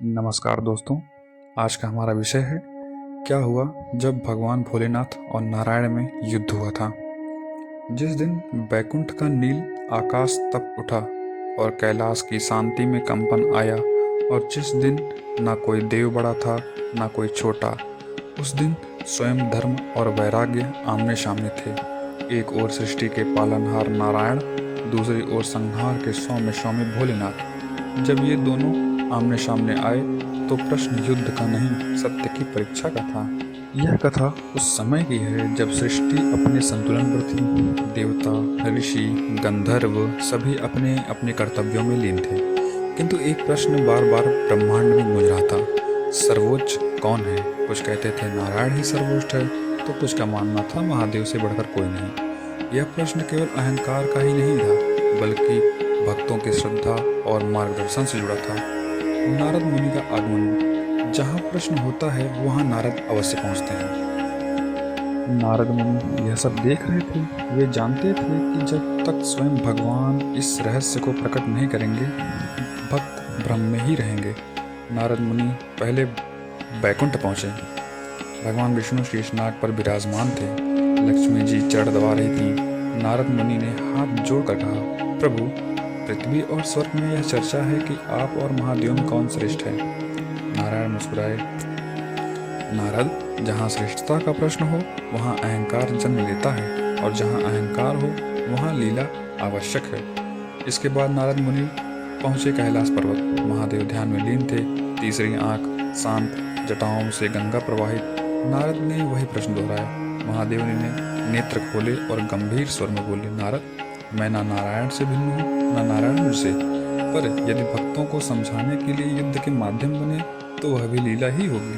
नमस्कार दोस्तों। आज का हमारा विषय है क्या हुआ जब भगवान भोलेनाथ और नारायण में युद्ध हुआ था। जिस दिन बैकुंठ का नील आकाश तप उठा और कैलाश की शांति में कंपन आया, और जिस दिन ना कोई देव बड़ा था ना कोई छोटा, उस दिन स्वयं धर्म और वैराग्य आमने सामने थे। एक ओर सृष्टि के पालनहार नारायण, दूसरी ओर संहार के सौम्य भोलेनाथ। जब ये दोनों आमने सामने आए तो प्रश्न युद्ध का नहीं, सत्य की परीक्षा का था। यह कथा उस समय की है जब सृष्टि अपने संतुलन पर थी। देवता, ऋषि, गंधर्व सभी अपने अपने कर्तव्यों में लीन थे, किंतु एक प्रश्न बार बार ब्रह्मांड में गूंज रहा था। सर्वोच्च कौन है? कुछ कहते थे नारायण ही सर्वोच्च है, तो कुछ का मानना था महादेव से बढ़कर कोई नहीं। यह प्रश्न केवल अहंकार का ही नहीं था, बल्कि भक्तों की श्रद्धा और मार्गदर्शन से जुड़ा था। नारद मुनि का आगमन। जहाँ प्रश्न होता है वहाँ नारद अवश्य पहुँचते हैं। नारद मुनि यह सब देख रहे थे। वे जानते थे कि जब तक स्वयं भगवान इस रहस्य को प्रकट नहीं करेंगे, भक्त भ्रम में ही रहेंगे। नारद मुनि पहले बैकुंठ पहुँचे। भगवान विष्णु शेषनाग पर विराजमान थे। लक्ष्मी जी चरण दबा रही थी। नारद मुनि ने हाथ जोड़कर कहा, प्रभु, पृथ्वी और स्वर्ग में यह चर्चा है कि आप और महादेव में कौन श्रेष्ठ है। नारायण मुस्कुराए। नारद, जहाँ श्रेष्ठता का प्रश्न हो वहाँ अहंकार जन्म लेता है, और जहाँ अहंकार हो वहाँ लीला आवश्यक है। इसके बाद नारद मुनि पहुँचे कैलाश पर्वत। महादेव ध्यान में लीन थे। तीसरी आंख शांत, जटाओं से गंगा प्रवाहित। नारद ने वही प्रश्न दोहराया। महादेव ने नेत्र खोले और गंभीर स्वर में बोले, नारद, मैं ना नारायण से भिन्न हूँ ना नारायण मुझसे, पर यदि भक्तों को समझाने के लिए युद्ध के माध्यम बने तो वह भी लीला ही होगी।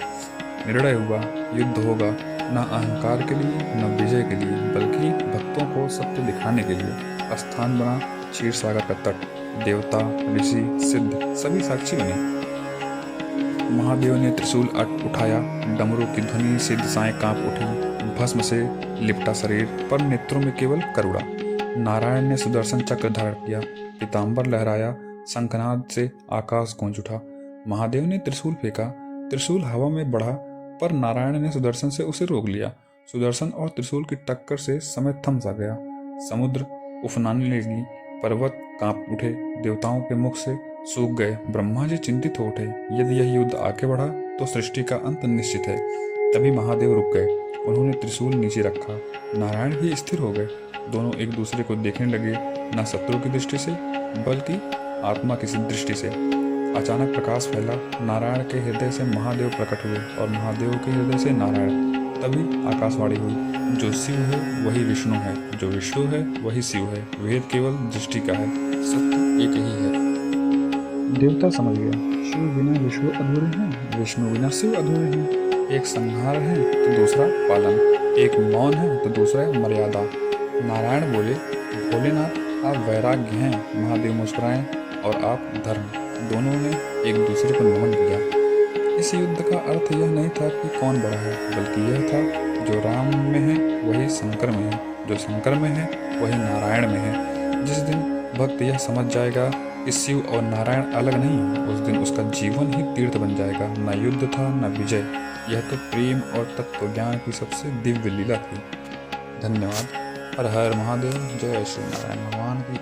निर्णय हुआ, युद्ध होगा, न अहंकार के लिए न विजय के लिए, बल्कि भक्तों को सत्य दिखाने के लिए। स्थान बना क्षीर सागर का तट। देवता, ऋषि, सिद्ध सभी साक्षी बने। महादेव ने त्रिशूल उठाया। डमरू की ध्वनि से दिशाएं कांप उठी। भस्म से लिपटा शरीर, पर नेत्रों में केवल करुणा। नारायण ने सुदर्शन चक्र धारण किया। पीताम्बर लहराया। शंखनाद से आकाश गूंज उठा। महादेव ने त्रिशूल फेंका। त्रिशूल हवा में बढ़ा, पर नारायण ने सुदर्शन से उसे रोक लिया। सुदर्शन और त्रिशूल की टक्कर से समय थम सा गया। समुद्र उफनाने लगी। पर्वत कांप उठे। देवताओं के मुख से सूख गए। ब्रह्मा जी चिंतित हो उठे। यदि यह युद्ध आगे बढ़ा तो सृष्टि का अंत निश्चित है। तभी महादेव रुक गए। उन्होंने त्रिशूल नीचे रखा। नारायण भी स्थिर हो गए। दोनों एक दूसरे को देखने लगे, न शत्रु की दृष्टि से बल्कि आत्मा की दृष्टि से। अचानक प्रकाश फैला। नारायण के हृदय से महादेव प्रकट हुए और महादेव के हृदय से नारायण। तभी आकाशवाणी हुई, जो शिव है वही विष्णु है, जो विष्णु है वही शिव है। वेद केवल दृष्टि का है, सत्य एक ही है। देवता समझ गया, शिव बिना विष्णु अधूरे हैं, विष्णु बिना शिव अधूरे हैं। एक संहार है तो दूसरा पालन, एक मौन है तो दूसरा मर्यादा। नारायण बोले, भोलेनाथ आप वैराग्य हैं। महादेव मुस्कुराए, और आप धर्म। दोनों ने एक दूसरे को नमन किया। इस युद्ध का अर्थ यह नहीं था कि कौन बड़ा है, बल्कि यह था, जो राम में है वही शंकर में है, जो शंकर में है वही नारायण में है। जिस दिन भक्त यह समझ जाएगा कि शिव और नारायण अलग नहीं है, उस दिन उसका जीवन ही तीर्थ बन जाएगा। न युद्ध था न विजय, यह तो प्रेम और तत्वज्ञान की सबसे दिव्य लीला थी। धन्यवाद। हर हर महादेव। जय श्री नारायण भगवान की।